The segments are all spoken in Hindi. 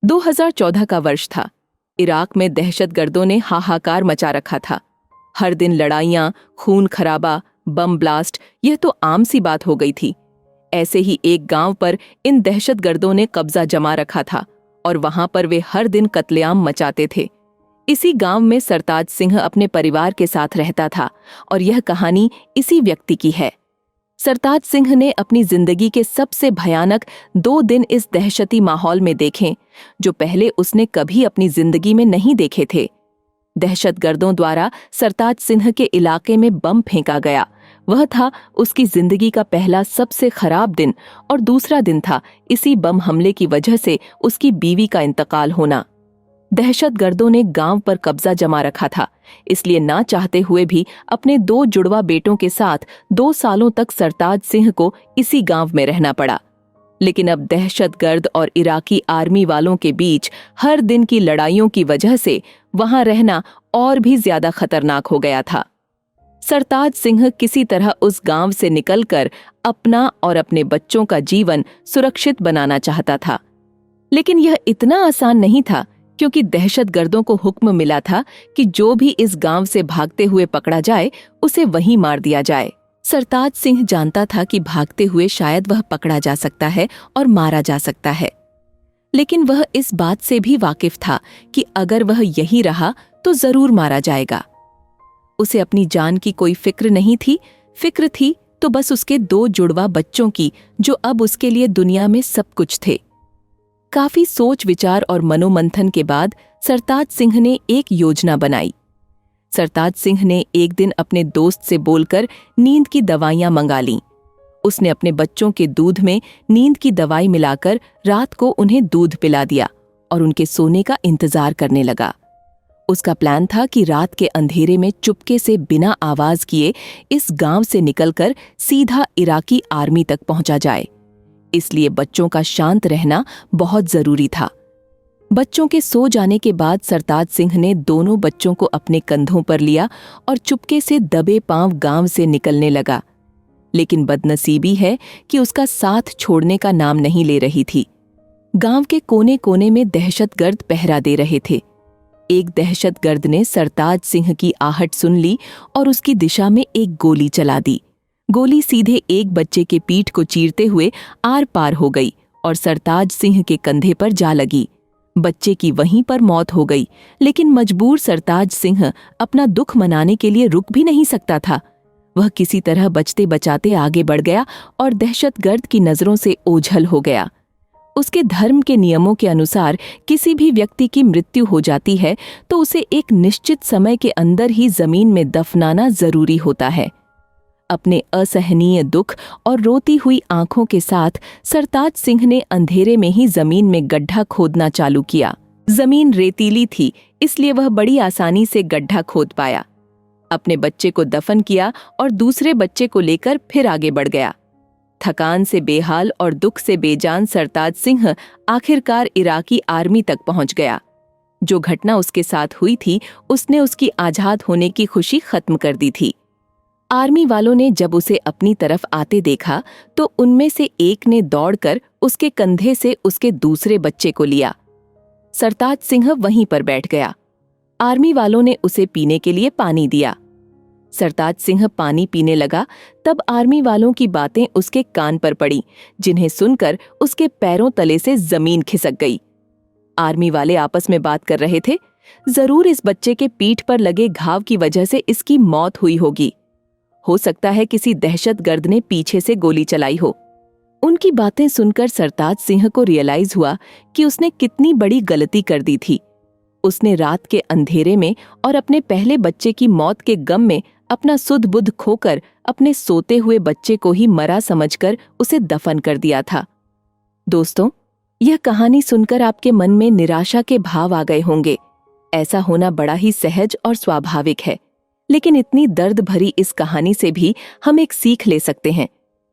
2014 का वर्ष था। इराक में दहशतगर्दों ने हाहाकार मचा रखा था। हर दिन लड़ाइयां, खून खराबा, बम ब्लास्ट, यह तो आम सी बात हो गई थी। ऐसे ही एक गांव पर इन दहशतगर्दों ने कब्जा जमा रखा था और वहां पर वे हर दिन कत्लेआम मचाते थे। इसी गांव में सरताज सिंह अपने परिवार के साथ रहता था और यह कहानी इसी व्यक्ति की है। सरताज सिंह ने अपनी जिंदगी के सबसे भयानक 2 दिन इस दहशती माहौल में देखे, जो पहले उसने कभी अपनी जिंदगी में नहीं देखे थे। दहशतगर्दों द्वारा सरताज सिंह के इलाके में बम फेंका गया। वह था उसकी जिंदगी का पहला सबसे खराब दिन, और दूसरा दिन था इसी बम हमले की वजह से उसकी बीवी का इंतकाल होना। दहशतगर्दों ने गांव पर कब्जा जमा रखा था, इसलिए ना चाहते हुए भी अपने 2 जुड़वा बेटों के साथ 2 सालों तक सरताज सिंह को इसी गांव में रहना पड़ा। लेकिन अब दहशतगर्द और इराकी आर्मी वालों के बीच हर दिन की लड़ाइयों की वजह से वहां रहना और भी ज्यादा खतरनाक हो गया था। सरताज सिंह किसी तरह उस गांव से निकलकर अपना और अपने बच्चों का जीवन सुरक्षित बनाना चाहता था। लेकिन यह इतना आसान नहीं था, क्योंकि दहशतगर्दों को हुक्म मिला था कि जो भी इस गांव से भागते हुए पकड़ा जाए, उसे वहीं मार दिया जाए। सरताज सिंह जानता था कि भागते हुए शायद वह पकड़ा जा सकता है और मारा जा सकता है, लेकिन वह इस बात से भी वाकिफ था कि अगर वह यहीं रहा तो जरूर मारा जाएगा। उसे अपनी जान की कोई फिक्र नहीं थी। फिक्र थी तो बस उसके 2 जुड़वा बच्चों की, जो अब उसके लिए दुनिया में सब कुछ थे। काफी सोच विचार और मनोमंथन के बाद सरताज सिंह ने एक योजना बनाई। सरताज सिंह ने एक दिन अपने दोस्त से बोलकर नींद की दवाइयां मंगा लीं। उसने अपने बच्चों के दूध में नींद की दवाई मिलाकर रात को उन्हें दूध पिला दिया और उनके सोने का इंतजार करने लगा। उसका प्लान था कि रात के अंधेरे में चुपके से बिना आवाज किए इस गांव से निकलकर सीधा इराकी आर्मी तक पहुंचा जाए। इसलिए बच्चों का शांत रहना बहुत जरूरी था। बच्चों के सो जाने के बाद सरताज सिंह ने दोनों बच्चों को अपने कंधों पर लिया और चुपके से दबे पांव गांव से निकलने लगा। लेकिन बदनसीबी है कि उसका साथ छोड़ने का नाम नहीं ले रही थी। गांव के कोने कोने में दहशतगर्द पहरा दे रहे थे। एक दहशतगर्द ने सरताज सिंह की आहट सुन ली और उसकी दिशा में एक गोली चला दी। गोली सीधे एक बच्चे के पीठ को चीरते हुए आर पार हो गई और सरताज सिंह के कंधे पर जा लगी। बच्चे की वहीं पर मौत हो गई, लेकिन मजबूर सरताज सिंह अपना दुख मनाने के लिए रुक भी नहीं सकता था। वह किसी तरह बचते बचाते आगे बढ़ गया और दहशतगर्द की नजरों से ओझल हो गया। उसके धर्म के नियमों के अनुसार किसी भी व्यक्ति की मृत्यु हो जाती है तो उसे एक निश्चित समय के अंदर ही जमीन में दफनाना जरूरी होता है। अपने असहनीय दुख और रोती हुई आंखों के साथ सरताज सिंह ने अंधेरे में ही जमीन में गड्ढा खोदना चालू किया। जमीन रेतीली थी, इसलिए वह बड़ी आसानी से गड्ढा खोद पाया। अपने बच्चे को दफन किया और दूसरे बच्चे को लेकर फिर आगे बढ़ गया। थकान से बेहाल और दुख से बेजान सरताज सिंह आखिरकार इराकी आर्मी तक पहुंच गया। जो घटना उसके साथ हुई थी, उसने उसकी आजाद होने की खुशी खत्म कर दी थी। आर्मी वालों ने जब उसे अपनी तरफ आते देखा तो उनमें से एक ने दौड़कर उसके कंधे से उसके दूसरे बच्चे को लिया। सरताज सिंह वहीं पर बैठ गया। आर्मी वालों ने उसे पीने के लिए पानी दिया। सरताज सिंह पानी पीने लगा, तब आर्मी वालों की बातें उसके कान पर पड़ी, जिन्हें सुनकर उसके पैरों तले से जमीन खिसक गई। आर्मी वाले आपस में बात कर रहे थे, जरूर इस बच्चे के पीठ पर लगे घाव की वजह से इसकी मौत हुई होगी। हो सकता है किसी दहशतगर्द ने पीछे से गोली चलाई हो। उनकी बातें सुनकर सरताज सिंह को रियलाइज हुआ कि उसने कितनी बड़ी गलती कर दी थी। उसने रात के अंधेरे में और अपने पहले बच्चे की मौत के गम में अपना सुध बुध खोकर अपने सोते हुए बच्चे को ही मरा समझकर उसे दफन कर दिया था। दोस्तों, यह कहानी सुनकर आपके मन में निराशा के भाव आ गए होंगे। ऐसा होना बड़ा ही सहज और स्वाभाविक है, लेकिन इतनी दर्द भरी इस कहानी से भी हम एक सीख ले सकते हैं।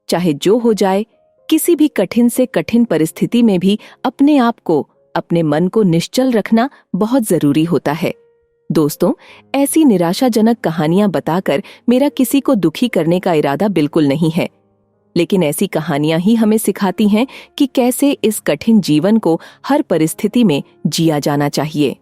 चाहे जो हो जाए, किसी भी कठिन से कठिन परिस्थिति में भी अपने आप को, अपने मन को निश्चल रखना बहुत जरूरी होता है। दोस्तों, ऐसी निराशाजनक कहानियां बताकर मेरा किसी को दुखी करने का इरादा बिल्कुल नहीं है। लेकिन ऐसी कहानियां ही हमें सिखाती हैं कि कैसे इस कठिन जीवन को हर परिस्थिति में जिया जाना चाहिए।